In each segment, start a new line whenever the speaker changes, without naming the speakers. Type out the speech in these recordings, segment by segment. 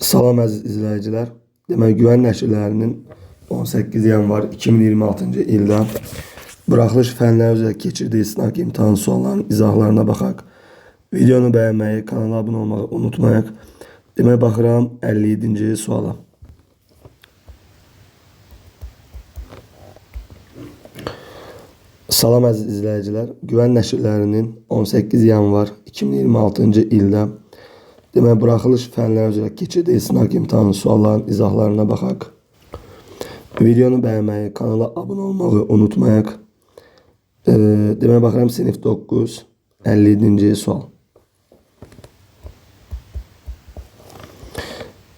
Salam əziz izləyicilər. Demək, Güvən nəşrlərinin 18 yanvar 2026-cı ildə buraxılış fənləri üzrə keçirdiyi sınaq imtahan suallarının izahlarına baxaq. Videonu bəyənməyi, kanala abunə olmağı unutmayaq. Demək, baxıram 57-ci suala. Salam əziz izləyicilər. Güvən nəşrlərinin 18 yanvar 2026-cı ildə demək, buraxılış fənləri üzrə keçirdiyi sınaq imtahan suallarının izahlarına baxaq. Videonu bəyənməyi, kanala abunə olmağı unutmayaq. Demək, baxıram sinif 9, 57-ci sual.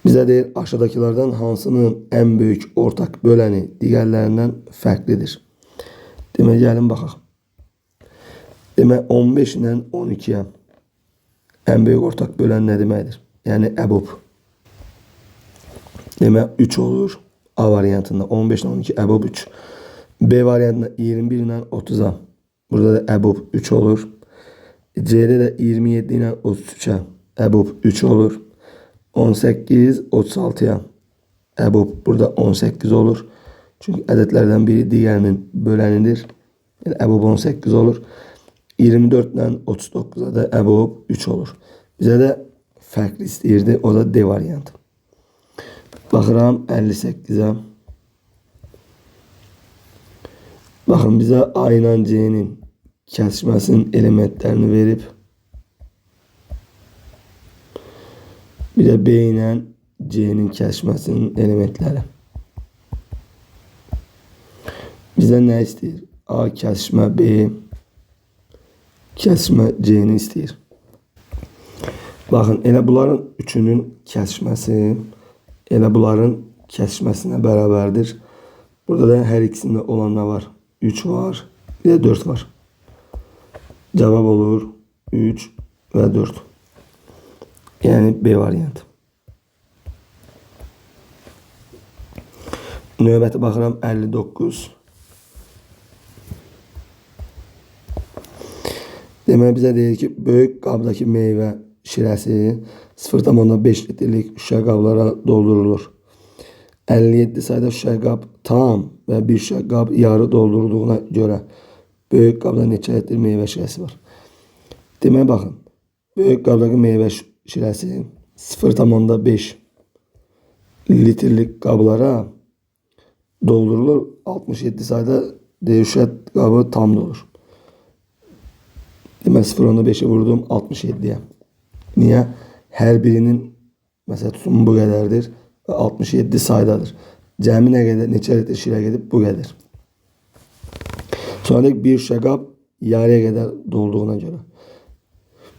Bizə deyir, aşağıdakilərdən hansının ən böyük ortaq böləni digərlərindən fərqlidir? Demək, gəlin baxaq. Demək, 15 ilə 12-yə ən böyük ortaq bölən nə deməkdir? Yəni, əbub. Demək, 3 olur A variantında. 15 ilə 12 əbub 3. B variantında 21 ilə 30-a. Burada da əbub 3 olur. C'də də 27 ilə 33-ə əbub 3 olur. 18, 36-ya əbub burada 18 olur. Çünki ədədlərdən biri digərinin bölənidir. Yəni, əbub 18 olur. 24 ilə 39-a da əbub 3 olur. Bizə də fərqli istəyirdi. O da D variantı. Baxıram 58-ə. Baxın, bizə A ilə C'nin kəsişməsinin elementlərini verib. Bir də B ilə C'nin kəsişməsinin elementləri. Bizə nə istəyir? A kəsişmə B, kəsişmə C'ni istəyir. Baxın, elə bunların üçünün kəsişməsi elə bunların kəsişməsinə bərabərdir. Burada da hər ikisində olan nə var? 3 var, bir də 4 var. Cavab olur 3 və 4. Yəni, B variantı. Növbəti baxıram 59. Demək, bizə deyir ki, böyük qabdakı meyvə şirəsi 0,5 litrlik şüşə qablara doldurulur. 57 sayda şüşə qab tam və bir şüşə qab yarı doldurulduğuna görə böyük qabda neçə litr meyvə şirəsi var? Demək, baxın, böyük qabdakı meyvə şirəsi 0,5 litrlik qablara doldurulur. 67 sayda şüşə qabı tam dolur. Demək, 0,5'i vurdum 67'ye. Niyə? Hər birinin məsəl tutumu bu qədərdir və 67 saydadır. Cəmi nə qədər, neçə litr şirə gedib? Bu qədər. Sonra bir şüşə qab yarıya qədər dolduğuna görə.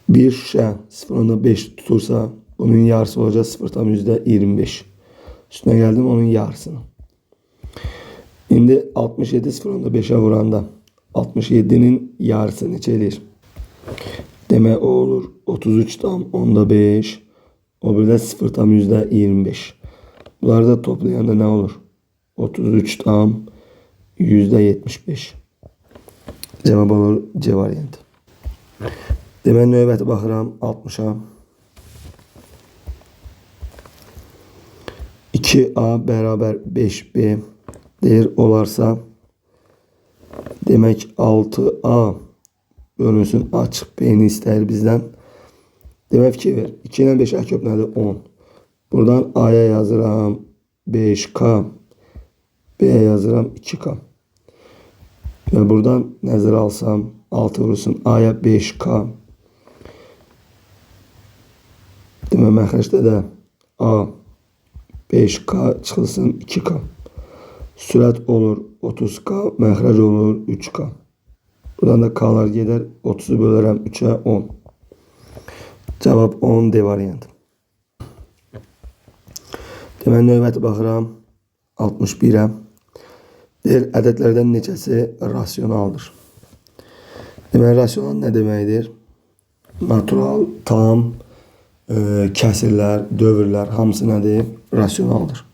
Bir şüşə 0,5 tutursa, bunun yarısı olacaq 0,25. Üstünə gəldim onun yarısını. İndi 67 0,5'e vuranda 67'nin yarısı neçə eləyir? Demək, o olur 33,5. O bir də 0,25. Bunları da toplayanda nə olur? 33,75. Cavab olur C variantı. Demək, növbəti baxıram 60'a. 2A bərabər 5B deyir olarsa, demək 6A bölünsün açıq B-ni istəyir bizdən. Demək, fikir ver. 2 ilə 5 köp nədir? 10. Buradan A-ya yazıram 5K. B-yə yazıram 2K. Və buradan nəzərə alsam 6 vurulsun A-ya 5K. Demək, məxrəcdə də A 5K çıxılsın 2K. Sürət olur 30K. Məxrəc olur 3K. Buradan da K'lar gedər. 30'u bölərəm 3'ə 10. Cavab 10 D variantı. Demək, növbəti baxıram 61'ə. Deyir, ədədlərdən neçəsi rasionaldır? Demək, rasional nə deməkdir? Natural, tam, kəsirlər, dövrlər hamısı nədir? Rasionaldır.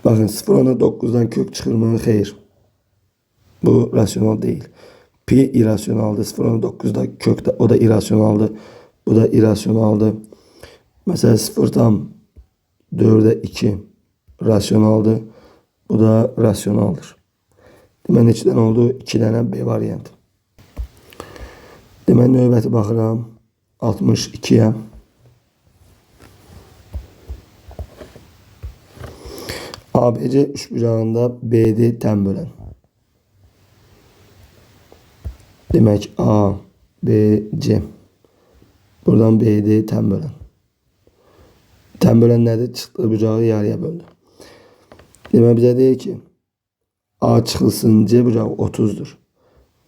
Baxın, 0,9'dan kök çıxır mı? Xeyr. Bu rasional deyil. Pi irrasionaldır. 0,9'da kökdə o da irrasionaldır. Bu da irrasionaldır. Mesela 0,9 4'e 2 rasyonaldır. Bu da rasyonaldır. Demək neçə dənə oldu? 2 dənə B variantı. Demək növbəti baxıram 62-yə. ABC üçbucağında BD tən bölən. Demək A, B, C. Buradan BD tən bölən. Tən bölən nədir? Çıxdığı bucağı yarıya böldü. Demək bizə deyir ki, A çıxılsın C bucağı 30'dur.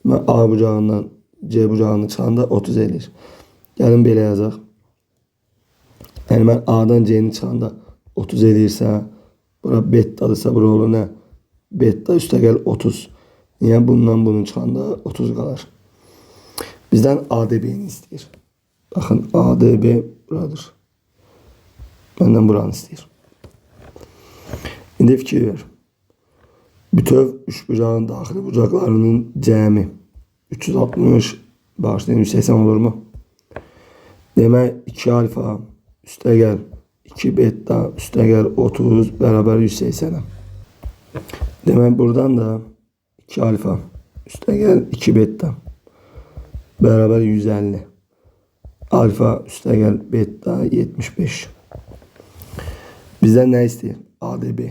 Demək A bucağından C bucağını çıxanda 30 eləyir. Gəlin belə yazaq. Yəni mən A'dan C'ni çıxanda 30 eləyirsə, bura betadırsa bura olur nə? Beta üstəgəl 30. Yəni bundan bunu çıxanda 30 qalır. Bizdən ADB'ni istəyir. Baxın ADB buradır. Məndən buranı istəyir. İndi fikir ver. Bütöv üçbucağın daxili bucaqlarının cəmi 360 bağışlayın 180 olur mu? Demək 2 alfa üstəgəl 2 beta üstəgəl 30 bərabər 180'ə. Demək buradan da 2 alfa üstəgəl 2 beta bərabər 150. Alfa üstəgəl beta 75. Bizdən nə istəyir? ADB.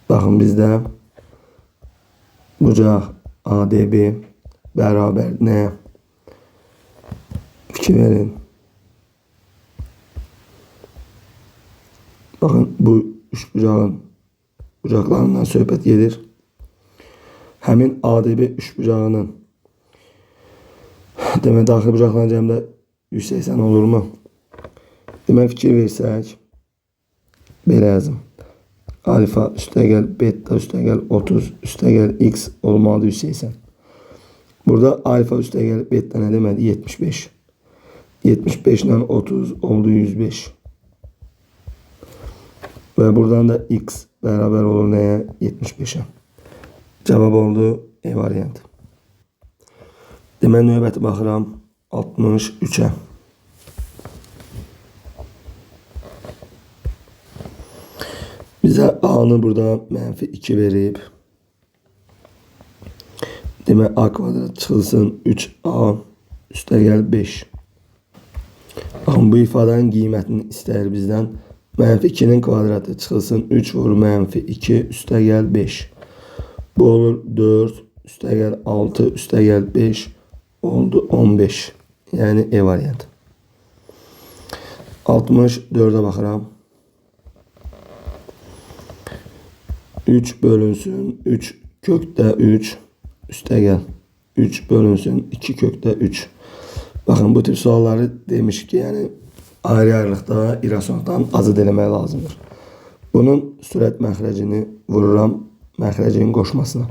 Baxın bizdə bucaq ADB bərabər nə? Fikir verin. Baxın bu üç bucağın bucaqlarından söhbət gedir. Həmin ADB üç bucağının demək daxili bucaqların cəmdə 180 olur mu? Demək fikir versək belə yazım. Alfa üstəgəl beta üstəgəl 30 üstəgəl x olmalı 180. Burada alfa üstəgəl beta nə deməli? 75. 75 ilə 30 oldu 105. Və buradan da x bərabər olur nəyə? 75'ə. Cavab oldu E variantı. Demək növbəti baxıram 63'ə. Bizə A'nı burada -2 verib. Demək A kvadrat çıxılsın 3A üstəgəl 5. Baxın bu ifadənin qiymətini istəyir bizdən. -2'nin kvadratı çıxılsın 3 vur -2 üstəgəl 5. Bu olur 4 üstəgəl 6 üstəgəl 5 oldu 15. Yəni E variantı. 64'ə baxıram. 3 bölünsün 3 kökdə 3 üstəgəl 3 bölünsün 2 kökdə 3. Baxın bu tip sualları demiş ki, yəni ayrı-ayrılıqda irrasionaldan azad eləmək lazımdır. Bunun sürət məxrəcini vururam məxrəcin qoşmasına.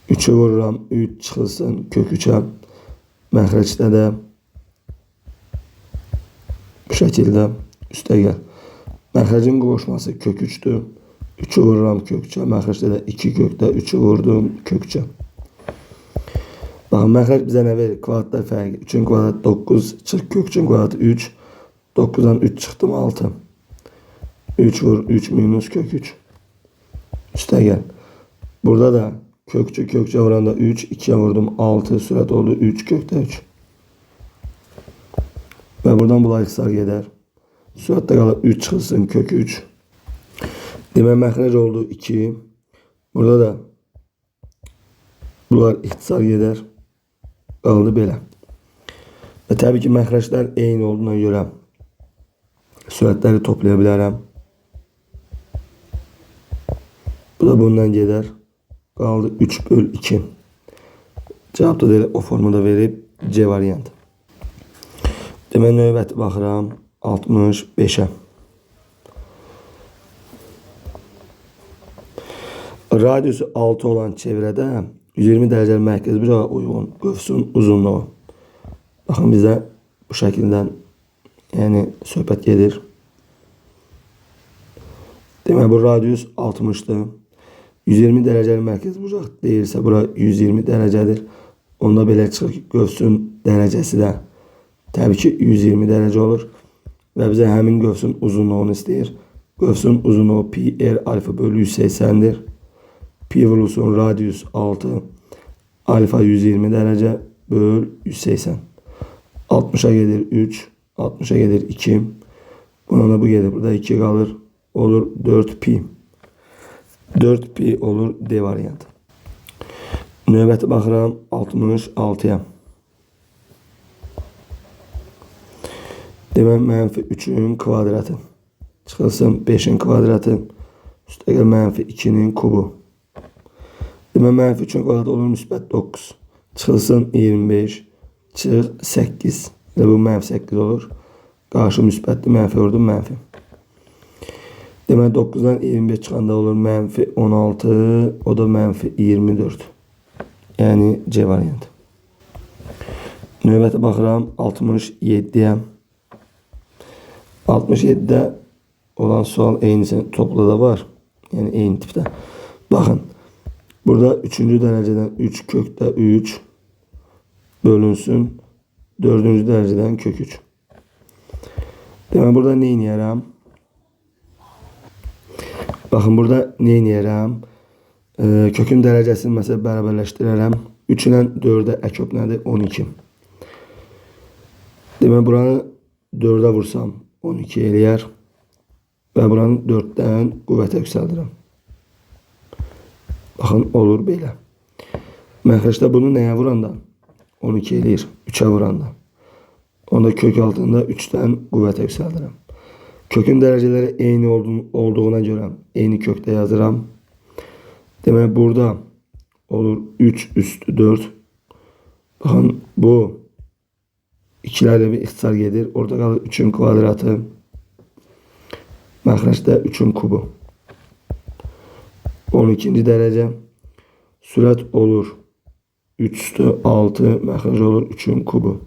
3'ü vururam 3 çıxılsın kök 3'ə. Məxrəcdə də bu şəkildə üstəgəl. Məxrəcin qoşması kök 3'dür. 3'ü vururam kök 3'ə. Məxrəcdə də 2 kökdə 3'ü vurdum kök 3'ə. Baxın məxrəc bizə nə verir? Kvadratlar fərqi. 3'ün kvadratı 9 çıx kök 3'ün kvadratı 3. 9'dan 3 çıxdım 6. 3 vur 3 minus kök 3. Üstəgəl. Burada da kökçü kökçə vuranda 3. 2'ye vurdum 6. Sürət oldu 3 kökdə 3. Və buradan bunlar ixtisar gedər. Sürətdə qalır 3 çıxılsın kök 3. Demək məxrəc oldu 2. Burada da bunlar ixtisar gedər. Qaldı belə. Və təbii ki, məxrəclər eyni olduğuna görə sürətləri toplaya bilərəm. Bu da bundan gedər. Qaldı 3/2. Cavab da elə o formada verib C variantı. Demək növbəti baxıram 65'ə. Radiusu 6 olan çevrədə 120 dərəcəli mərkəz bucağa uyğun qövsün uzunluğu. Baxın bizə bu şəkildən yəni söhbət gedir. Demək bu radius 60'dır. 120 dərəcəli mərkəz bucaq deyirsə bura 120 dərəcədir. Onda belə çıxır ki, qövsün dərəcəsi də təbii ki 120 dərəcə olur. ve bize həmin qövsün uzunluğunu istəyir. Qövsün uzunluğu pi r alfa bölü 180'dir. Pi vurulsun radius 6. Alfa 120 derece böl 180. 60'a gelir 3. 60'a gelir 2. Buna da bu gelir. Burada 2 kalır. Olur 4 pi. 4 pi olur D variantı. Növbəti baxıram 66'ya. Demək mənfi 3'ün kvadratı. Çıxılsın 5'in kvadratı. Üstəgəl mənfi 2'nin kubu. Demək mənfi 3'ün kvadratı olur müsbət 9. Çıxılsın 25. Çıx 8. Və bu mənfi 8 olur. Qarşı müsbətli mənfi vurdum mənfi. Demək 9'dan 25 çıxanda olur mənfi 16. O da mənfi 24. Yəni C variantı. Növbəti baxıram 67'ye. 67'de olan sual eynisini topla da var. Yani eyni tipte. Bakın. Burada 3. dereceden 3 kökte 3 bölünsün 4. dereceden kök 3. Demek burada ne inəyərəm? Bakın burada ne inəyərəm? Kökün derecesini mesela bərabərləşdirərəm. 3 ilə 4'e əkop nədir? 12. Demek buranı 4'e vursam 12 eləyər. Və buranı 4'dən qüvvətə yüksəldirəm. Baxın, olur belə. Məxrəcdə bunu nəyə vuranda? 12 eləyir. 3'ə vuranda. Onda kök altında 3'dən qüvvətə yüksəldirəm. Kökün dərəcələri eyni olduğuna görə eyni kökdə yazıram. Demək, burada olur 3 üstü 4. Baxın, bu ikilərlə bir ixtisar gedir. Orada qalır 3'ün kvadratı. Məxrəcdə 3'ün kubu. 12. derece. Sürət olur 3 üstü 6. Məxrəc olur 3'ün kubu.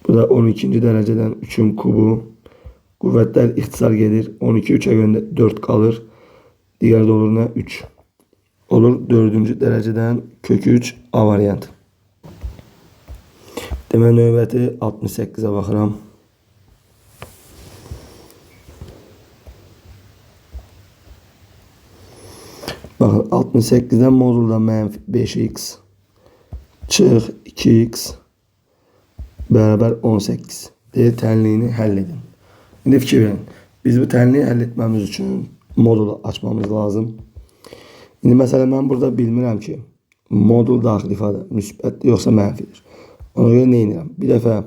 Bu da 12. dereceden 3'ün kubu. Qüvvətlər ixtisar gedir. 12 3'e göndə 4 kalır. Diğer olur ne? 3. Olur 4. dereceden kök 3 A variantı. Demək növbəti 68'e baxıram. Bakın 68'den modulda mənfi 5x çıx 2x beraber 18 diye tənliyini həll edin. İndi fikir verin. Biz bu tənliyi həll etməmiz üçün modulu açmamız lazım. İndi mesela ben burada bilmirəm ki modul daxil ifadə müsbətdir yoxsa mənfidir. Ona göre ne edirəm? Bir dəfə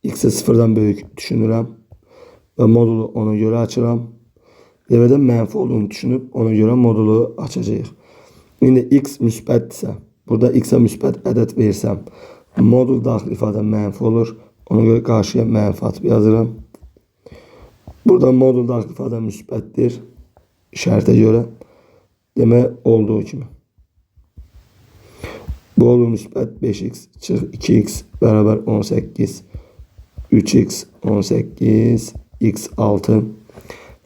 x'e 0'dan böyük düşünürəm və modulu ona göre açıram. Bir dəfə də mənfi olduğunu düşünüb ona göre modulu açacağıq. İndi x müsbətdirsə, burada x'e müsbət ədəd versəm, modul daxil ifadə mənfi olur. Ona göre qarşıya mənfi atıb yazıram. Burada modul daxil ifadə müsbətdir şərtə görə. Demək olduğu kimi. Bu olur müsbət 5x çıx 2x beraber 18 3x 18 x 6.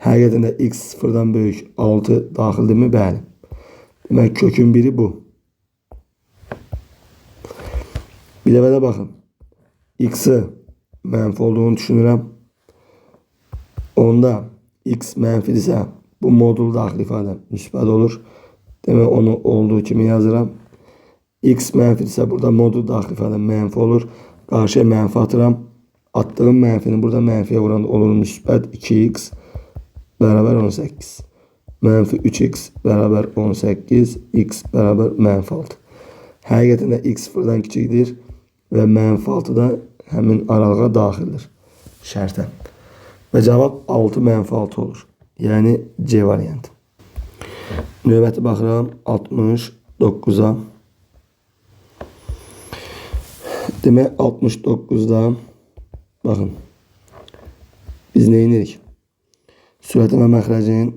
Həqiqətən də x 0'dan böyük 6 daxildirmi? Bəli. Demək kökün biri bu. Bir dəfə də baxın. X'i mənfi olduğunu düşünürəm. Onda x mənfidirsə bu modul daxil ifadə müsbət olur. Demək onu olduğu kimi yazıram. X mənfidirsə burada modul daxil ifadə mənfi olur. Qarşıya mənfi atıram. Attığım mənfini burada mənfiyə vuranda olur müsbət 2x beraber 18. Mənfi 3x beraber 18. X beraber mənfi 6. Həqiqətən də x 0'dan kiçikdir və mənfi 6 da həmin aralığa daxildir. Şərtə. Və cavab 6 mənfi 6 olur. Yəni C variantı. Növbəti baxıram 69'a. Demək 69'da baxın. Biz nə edirik? Sürətin və məxrəcin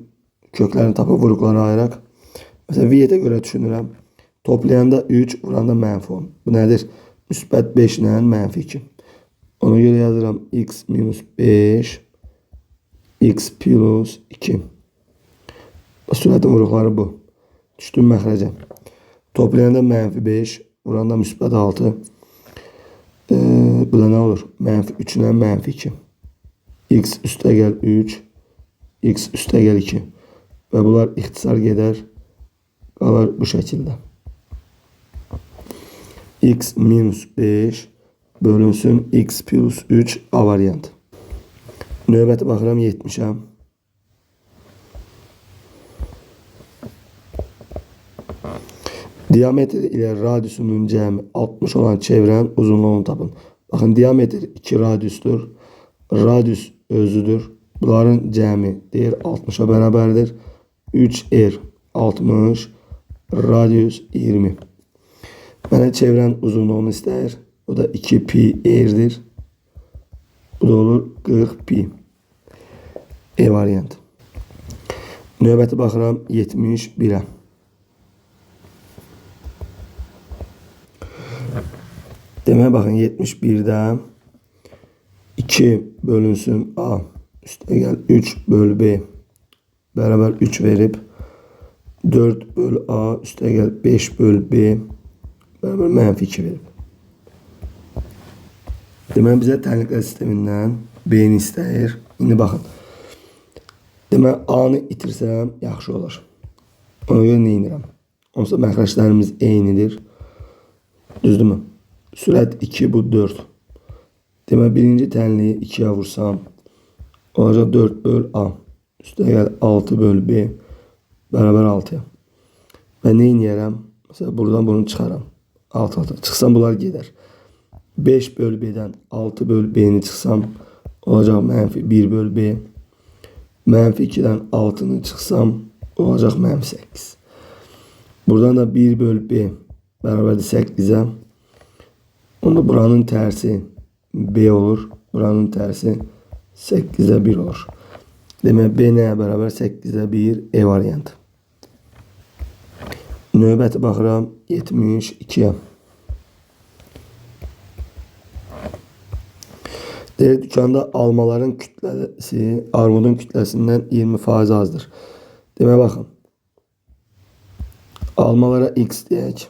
köklərini tapıb vuruqlara ayıraq. Məsələn, viyyətə görə düşünürəm. Toplayanda 3, vuranda mənfi 10. Bu nədir? Müsbət 5 ilə mənfi 2. Ona görə yazıram x minus 5 x plus 2. Sürətin vuruqları bu. Düşdüm məxrəcə. Toplayanda mənfi 5, vuranda müsbət 6. Bu da nə olur? Mənfi 3 ilə mənfi 2. x üstəgəl 3, x üstəgəl 2 və bunlar ixtisar gedər, qalar bu şəkildə. X minus 5 bölünsün x plus 3 A variantı. Növbəti baxıram 70'ə. Diametr ile radiusunun cəmi 60 olan çevrənin uzunluğunu tapın. Baxın, diametr 2 radiusdur. Radius özüdür. Bunların cəmi deyir 60'a bərabərdir. 3R 60, radius 20. Mənə çevrənin uzunluğunu istəyir. O da 2 pi R'dir. Bu da olur 40 pi. E variantı. Növbəti baxıram 71'ə. Demək, baxın 71'də 2 bölünsün A üstəgəl 3 bölü B bərabər 3 verib 4 bölü A üstəgəl 5 bölü B bərabər mənfi 2 verib. Demək, bizə tənliqlər sistemindən B-ni istəyir. İndi baxın. Demək, A-nı itirsəm yaxşı olur. Ona görə nə edirəm? Onsuz da məxrəclərimiz eynidir. Düzdürmü? Sürət 2, bu 4. Demək, birinci tənliyi 2'yə vursam olacaq 4 bölü A üstəgəl 6 bölü B bərabər 6'ya. Və nə edirəm? Mesela buradan bunu çıxaram. 6 çıxsam bunlar gedər. 5 bölü B'dən 6 bölü B'ni çıxsam olacaq mənfi 1 bölü B. Mənfi 2'dən 6'nı çıxsam olacaq mənfi 8. Buradan da 1 bölü B bərabərdir 8'ə. Onda buranın tərsi B olur. Buranın tərsi 8'ə 1 olur. Demək, B nəyə bərabər? 8'ə 1 E variantı. Növbəti baxıram 72'yə. Deyir, dükkanda almaların kütləsi armudun kütləsindən 20% azdır. Demək, baxın. Almalara X deyək.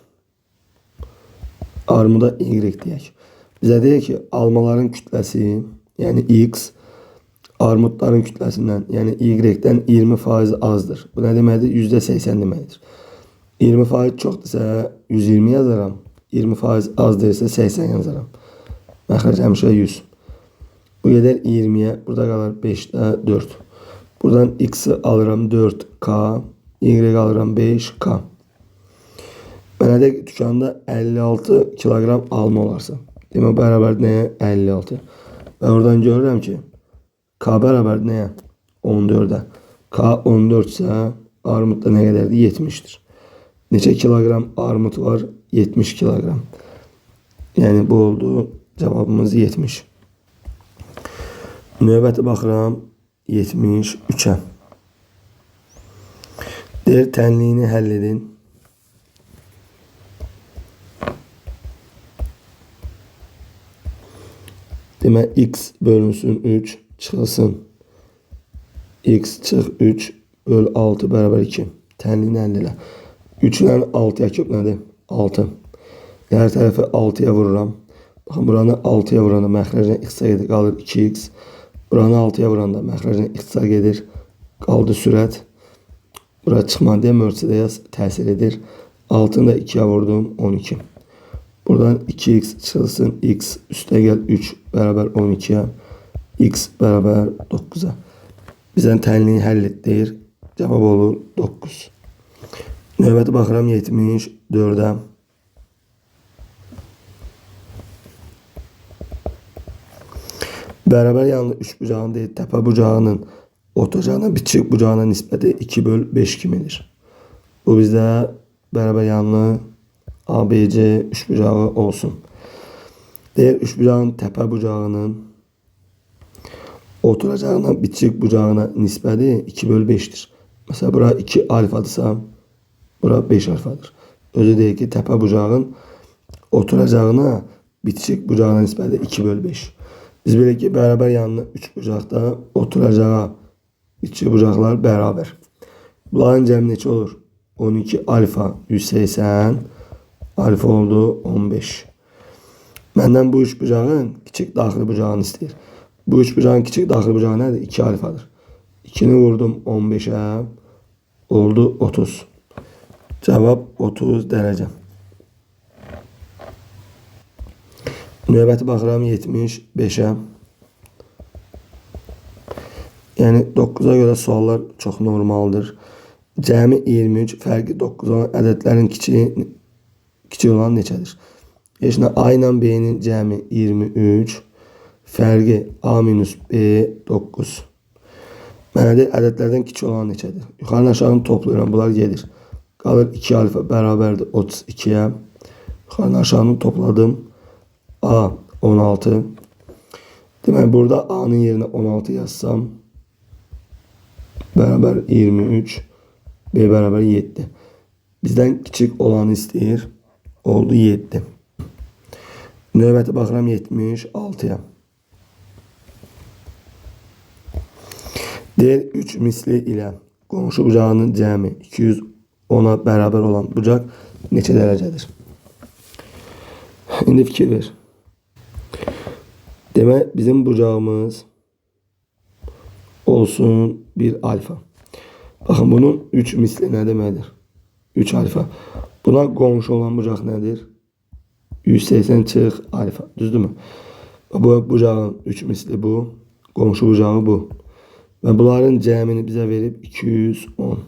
Armuda Y deyək. Bizə deyək ki, almaların kütləsi, yəni X, armudların kütləsindən, yəni Y-dən 20% azdır. Bu nə deməkdir? %80 deməkdir. 20% çoxdursa 120 yazaram. 20% az deyilsə 80 yazaram. Məxrəc həmişə 100. Bu gedər 20'ye. Burada qalır 5'də 4. Buradan X'i alıram 4K. Y alıram 5K. Mənə də dükkanda 56 kilogram alma olarsa. Demək, bərabər nəyə? 56. Və oradan görürəm ki, K bərabər nəyə? 14'ə. K 14 isə armudda nə qədərdir? 70'dir. Neçə kilogram armud var? 70 kilogram. Yəni bu oldu. Cavabımız 70. Növbəti baxıram 73'ə. Deyir, tənliyini həll edin. Demək, X bölünsün 3 çıxılsın. X çıx 3 bölü 6 bərabər 2. Tənliyini həll elə. 3 ilə 6'ya kök nədir? 6. Hər tərəfi 6'ya vururam. Baxın, buranı 6'ya vuranda məxrəcdən ixtisar gedir, qalır 2x. Buranı 6'ya vuranda məxrəcdən ixtisar gedir, qaldı sürət. Bura çıxma deyə mörçədə yaz təsir edir. 6'ını da 2'yə vurdum, 12. Buradan 2x çıxılsın, x üstəgəl 3 bərabər 12'yə, x bərabər 9'a. Bizdən tənliyi həll et deyir. Cavab olur 9. Növbəti baxıram 74'ə. Bərabər yanlı üç bucağın deyil, təpə bucağının ortacağına bitişik bucağına nisbəti 2 bölü 5 kimidir. Bu bizdə bərabər yanlı ABC üç bucağı olsun. Deyir, üç bucağın təpə bucağının oturacağına bitişik bucağına nisbəti 2 bölü 5'dir. Mesela bura 2 alfadırsa, bura 5 alfadır. Özü deyir ki, təpə bucağın oturacağına bitişik bucağına nisbəti 2 bölü 5. Biz bilək ki, bərabər yanlı 3 bucaqda oturacağa bitişik bucaqlar bərabər. Bunların cəmi neçə olur? 12 alfa 180, alfa oldu 15. Məndən bu üç bucağın kiçik daxili bucağını istəyir. Bu üç bucağın küçük daxil bucağı nədir? 2 alfadır. 2'ni vurdum 15'e. Oldu 30. Cevap 30 derece. Növbəti baxıram 75'e. Yəni 9'a göre suallar çok normaldır. Cəmi 23, fərqi 9 olan ədədlərin kiçik olan neçədir? Şimdi A ilə B'nin cəmi 23, fərqi A minus B 9. Mənədir ədədlərdən kiçik olan neçədir? Yuxarı aşağını toplayıram, bunlar gelir. Qalır 2 alfa bərabərdir 32'ye. Yuxarı aşağını topladım. A 16. Demek burada A'nın yerine 16 yazsam beraber 23, B beraber 7. Bizden küçük olanı istəyir. Oldu 7. Növbəti baxıram 76'ya. Deyir 3 misli ilə qonşu bucağının cəmi 210'a bərabər olan bucaq neçə dərəcədir? İndi fikir ver. Demek bizim bucağımız olsun bir alfa. Bakın bunun 3 misli ne demektir? 3 alfa. Buna qonşu olan bucaq nedir? 180 çıx alfa. Düzdür mü? Bu bucağın 3 misli bu. Qonşu bucağı bu. Ve bunların cəmini bize verip 210.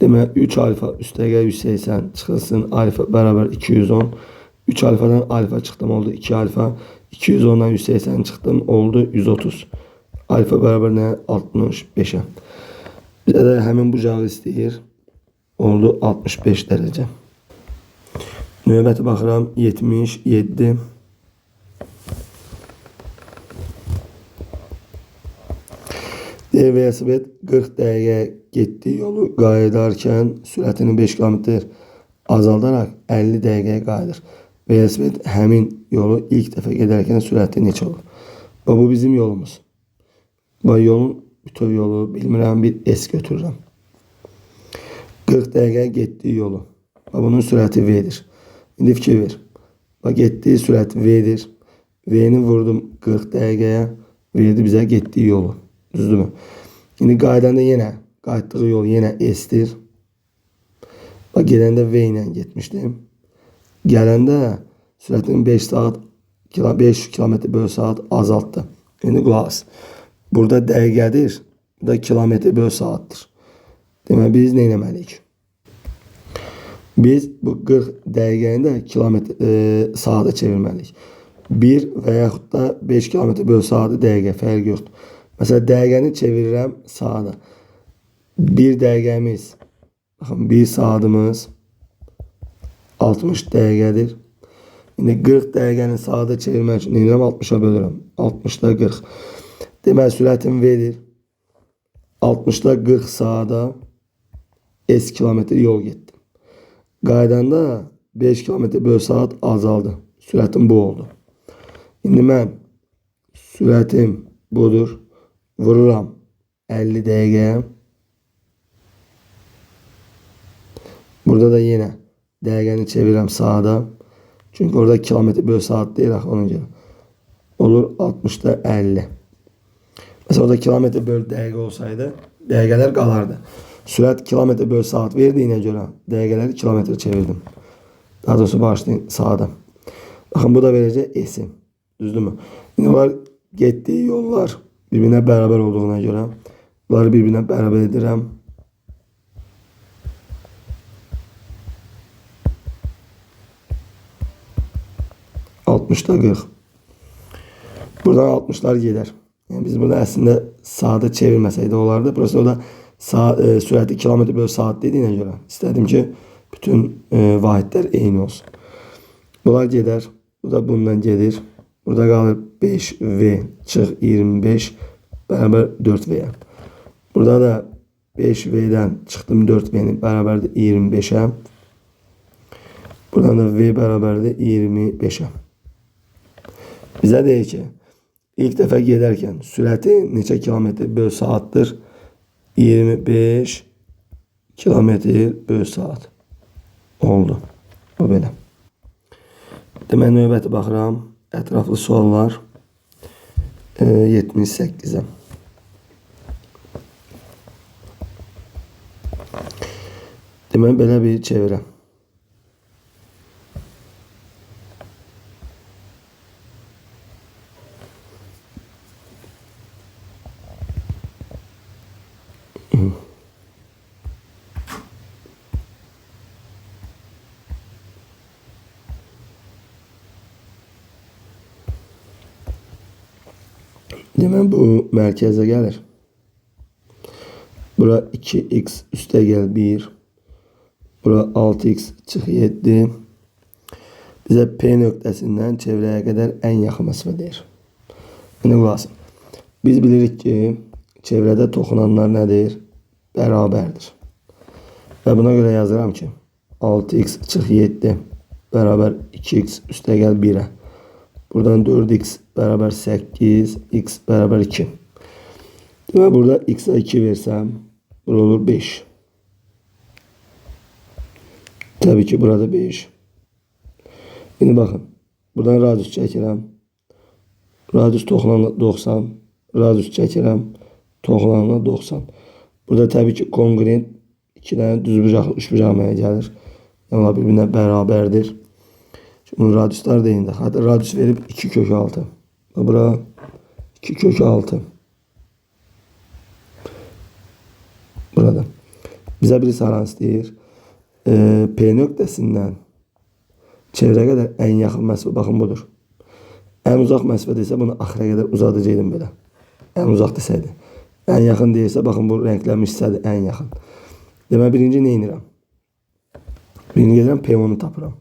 Demek 3 alfa üstəgə 180 çıxılsın alfa beraber 210. 3 alfadan alfa çıktım oldu 2 alfa. 210'dan 180 çıktım oldu 130. Alfa beraber ne? 65'e. Bize de hemen bucağı istəyir. Oldu 65 derece. Növbəti baxıram 77. Velosiped 40 dəqiqə getdiyi yolu qayıdarkən sürətini 5 km azaldarak 50 dəqiqəyə qayıdır. Velosiped həmin yolu ilk dəfə gedərkən sürəti neçə olur? Bu bizim yolumuz. Bu yolun bütün yolu bilmirəm bir S götürürəm. 40 dəqiqə getdiyi yolu. Bunun sürəti V'dir. İndi fikir ver. Getdiyi sürət V'dir. V'ni vurdum 40 dəqiqəyə. Verdi bizə getdiyi yolu. Düzdürmü? İndi qaydanda yenə qayıtdığı yol yenə S'dir. Gedəndə V ilə getmişdim. Gələndə sürətini 5 km/saat azalttı. İndi qulaq as. Burada dəqiqədir. Burada km/saatdır. Demək biz nə etməliyik? Biz bu 40 dəqiqəni də km/saata çevirməliyik. 1 və yaxud da 5 km/saatı dəqiqə fərqi yoxdur. Məsələn dəqiqəni çevirirəm saata. 1 dəqiqəmiz, baxın 1 saatımız 60 dəqiqədir. İndi 40 dəqiqəni saata çevirmək üçün neyirəm? 60'a bölürəm. 60'da 40. Demək sürətim V'dir. 60'da 40 saata S kilometre yol getdim. Qaydanda 5 km/saat azaldı. Sürətim bu oldu. İndi mən sürətim budur. Vururam 50 dəqiqəyə. Burada da yine dəqiqəni çevirəm saata. Çünkü orada km/saat deyil ona göre. Olur 60'da 50. Mesela orada km/dəqiqə olsaydı dəqiqələr qalardı. Sürət km/saat verdiğine göre dəqiqələri kilometre çevirdim. Daha doğrusu başlayın saata. Bakın bu da verecek S'im. Düzdürmü? Yine var getdiyi yollar birbirine beraber olduğuna göre bunları birbirine beraber edirəm. %40. Buradan 60'lar gelir. Yani biz burada aslında saate çevirmeseydi olardı. Burası da sürati km/saat dediğine göre istedim ki bütün vahitler eyni olsun. Bunlar gider. Bu da bundan gelir. Burada kalır 5V çıx 25 beraber 4V'ye. Burada da 5V'den çıktım 4V'nin beraber de 25'e. Buradan da V beraber de 25'e. Bize deyir ki ilk dəfə gedərkən sürəti neçə km/saatdır? 25 km/saat oldu. Bu belə. Demək növbəti baxıram. Ətraflı suallar. 78'e. Deməli belə bir çevirəm. Deməli bu mərkəzə gəlir. Bura 2x üstə gəl 1. Bura 6x çıx 7. Bizə P nöqtəsindən çevrəyə qədər ən yaxın məsafə deyir. İndi qulaq. Biz bilirik ki, çevrədə toxunanlar nədir? Bərabərdir. Və buna görə yazıram ki, 6x çıx 7 bərabər 2x üstə gəl 1'ə. Buradan 4x bərabər 8, x bərabər 2. Deməli burada x'e 2 versəm, burada olur 5. Təbii ki, burada 5. İndi baxın, buradan radius çəkirəm. Radius toxunanla 90, radius çəkirəm, toxunanla 90. Burada təbii ki, kongruent 2 dənə düzbucaqlı üçbucaq əmələ gəlir. Yəni bir-birinə bərabərdir. Şimdi bunun radiuslar deyildi. Hatta radius verib 2 kök 6. Bura 2 kök 6. Burada. Bizə birisi haransı deyir. P nöqtəsindən çevrəyə qədər ən yaxın məsafə baxın budur. Ən uzaq məsafə desə bunu axıra qədər uzadacaqdım belə. Ən uzaq desəydi. Ən yaxın deyilsə baxın bu rənglənmiş hissədir ən yaxın. Deməli birinci nə edirəm? Birinci gedirəm P10'u tapıram.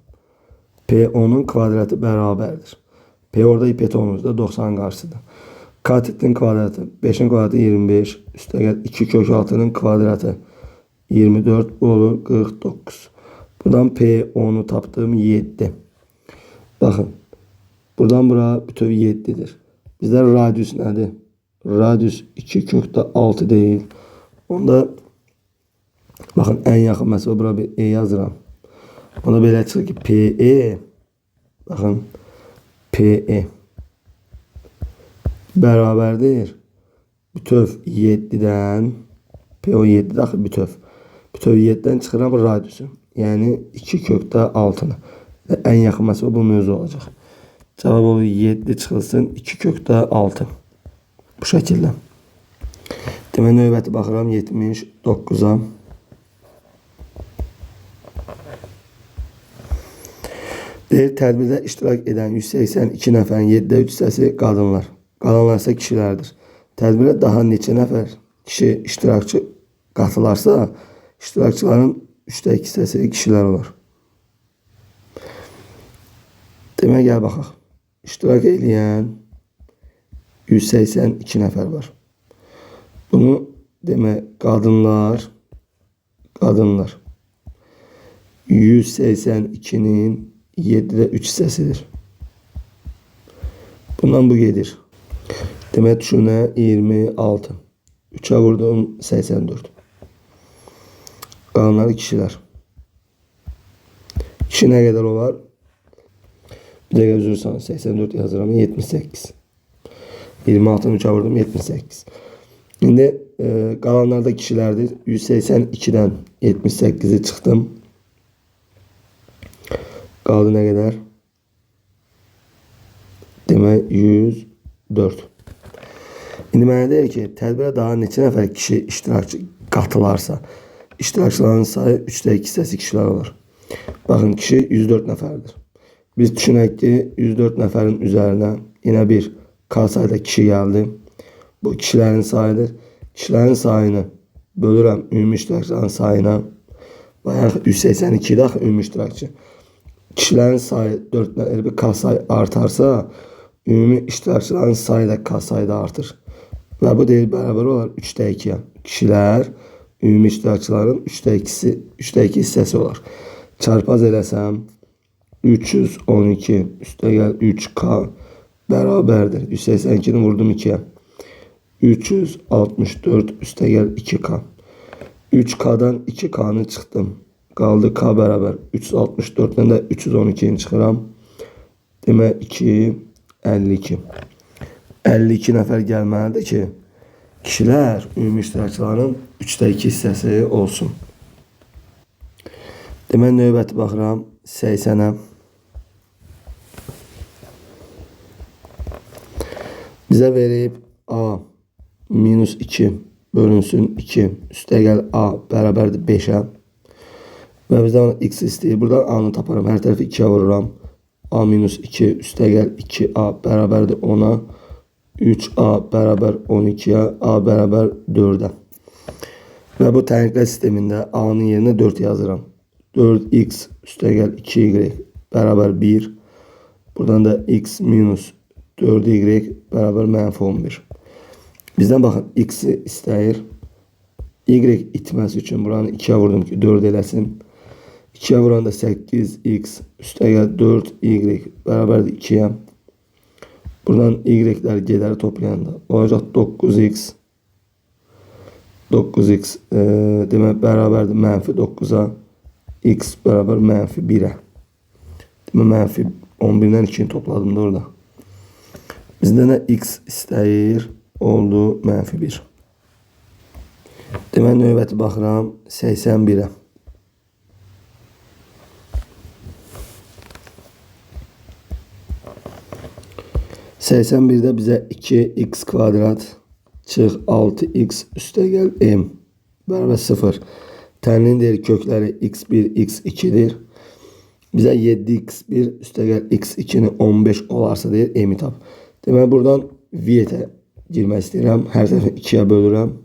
P10'un kvadratı bərabərdir. P orada hipotenuzda 90 qarşısıdır. Katetin kvadratı 5'in kvadratı 25. Üstə gəl 2 kök 6'nın kvadratı 24 olur 49. Buradan P10'u tapdım 7. Bakın. Buradan bura bütöv 7'dir. Bizdə radius nədir? Radius 2 kökdə 6 deyil. Onda bakın ən yaxın məsafə bura bir E yazıram. Ona belə çıxır ki PE bakın PE bərabərdir. Bütöv 7'dən PO 7 daxil bütöv. Bütöv 7'dən çıxıram radiusu. Yəni 2 kökdə 6'nı. Ən yaxın məsafə bunun özü olacaq. Cavab olur 7 çıxılsın 2 kökdə 6. Bu şəkildə. Demək növbəti baxıram 79'a. Deyir, tədbirdə iştirak edən 182 nəfərin 7'də 3 hissəsi qadınlar. Qalanlar isə kişilərdir. Tədbirə daha neçə nəfər kişi iştirakçı qatılarsa, iştirakçıların 3'də 2 hissəsi kişilər olur. Demək, gəl baxaq. İştirak edən 182 nəfər var. Bunu demək qadınlar 182'nin 7'də 3 hissəsidir. Bundan bu gedir. Demək düşünə 26. 3'ə vurdum 84. Qalanları kişilər. Kişi nə qədər olar? Bir dəqiqə üzürsən 84 yazıram 78. 26'ın 3'ə vurdum 78. İndi qalanlar da kişilərdir. 182'dən 78'i çıxdım. Qaldı nə qədər? Demək 104. İndi mənə deyir ki, tədbirə daha neçə nəfər kişi iştirakçı qatılarsa, iştirakçıların sayı 3'də 2 hissəsi kişilər olur. Baxın, kişi 104 nəfərdir. Biz düşünək ki, 104 nəfərin üzərinə yenə bir K sayda kişi gəldi. Bu kişilərin sayıdır. Kişilərin sayını bölürəm ümumi iştirakçıların sayına. Bayaq 182 daxil ümumi iştirakçı. Kişilərin sayı 4 nəfər bir K sayı artarsa, ümumi iştirakçıların sayı da K sayda artır. Və bu deyil bərabər olar 3'də 2'yə. Kişilər ümumi iştirakçıların 3'də 2 hissəsi olar. Çarpaz eləsəm 312 üstə gəl 3K bərabərdir. 182'ni vurdum 2'yə. 364 üstə gəl 2K. 3K'dan 2K'nı çıxdım. Qaldı K bərabər 364'dən də 312'ni çıxıram. Demək 2, 52. 52 nəfər gəlməlidir ki, kişilər ümumi iştirakçıların 3də 2 hissəsi olsun. Demək, növbəti baxıram 80-ə. Bizə verib A minus 2 bölünsün 2 üstəgəl A bərabərdir 5-ə. Və bizdən x istəyir. Buradan A-nı taparım. Hər tərəfi 2-yə vururam. A minus 2 üstəgəl 2A bərabərdir 10-a. 3A bərabər 12-yə. A bərabər 4-ə. Və bu tənqlə sistemində A-nın yerinə 4 yazıram. 4x üstəgəl 2y bərabər 1. Buradan da x minus 4y bərabər mənfi 11. Bizdən baxın, x-i istəyir. Y itməsi üçün buranı 2-yə vurdum ki 4 eləsin. 2'ye vuranda 8x üstəgəl 4y bərabərdir 2'yə. Buradan y'lər g'ləri toplayanda olacaq 9x. 9x demək bərabərdir mənfi 9'a. X bərabər mənfi 1'ə. Demək mənfi 11'dən 2'ni topladım da orada. Bizdə nə x istəyir? Oldu mənfi 1. Demək növbəti baxıram 81'ə. Səksən birdə bizə 2x kvadrat çıx 6x üstəgəl m bərabər 0. Tənlinin deyir kökləri x1, x2'dir. Bizə 7x1 üstəgəl x2'ni 15 olarsa deyir m-i tap. Demək buradan vietə girmək istəyirəm. Hər tərəfi 2'yə bölürəm.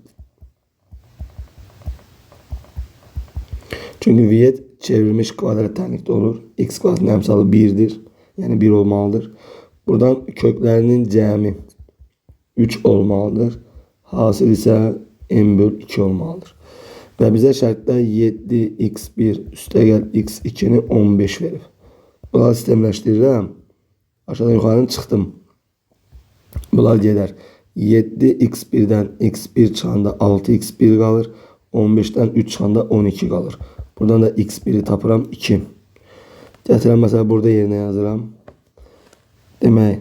Çünki viet çevrilmiş kvadrat tənlikdə olur. X kvadratın əmsalı 1'dir. Yəni 1 olmalıdır. Buradan köklərinin cəmi 3 olmalıdır. Hasil isə m böl 2 olmalıdır. Və bizə şərtdə 7x1 üstəgəl x2'ni 15 verib. Bunları sistemləşdirirəm. Aşağıdan yuxarı çıxdım. Bunlar gedər. 7x1'dən x1 çıxanda 6x1 qalır. 15'dən 3 çıxanda 12 qalır. Buradan da x1'i tapıram 2. Gətirəm məsələ burada yerinə yazıram. Demək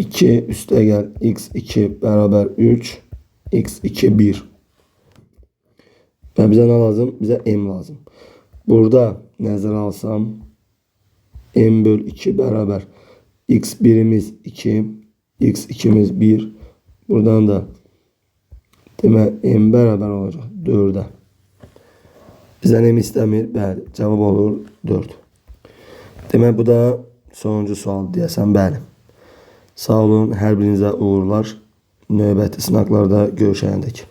2 üstəgəl x2 bərabər 3, x2 1. Və bizə nə lazım? Bizə m lazım. Burada nəzərə alsam m böl 2 bərabər x1'imiz 2, x2'miz 1. Buradan da demək m bərabər olacaq 4'ə. Bizdən m istəmir. Bəli, cavab olur 4. Demək bu da sonuncu sual deyəsən, bəli. Sağ olun, hər birinizə uğurlar. Növbəti sınaqlarda görüşənədək.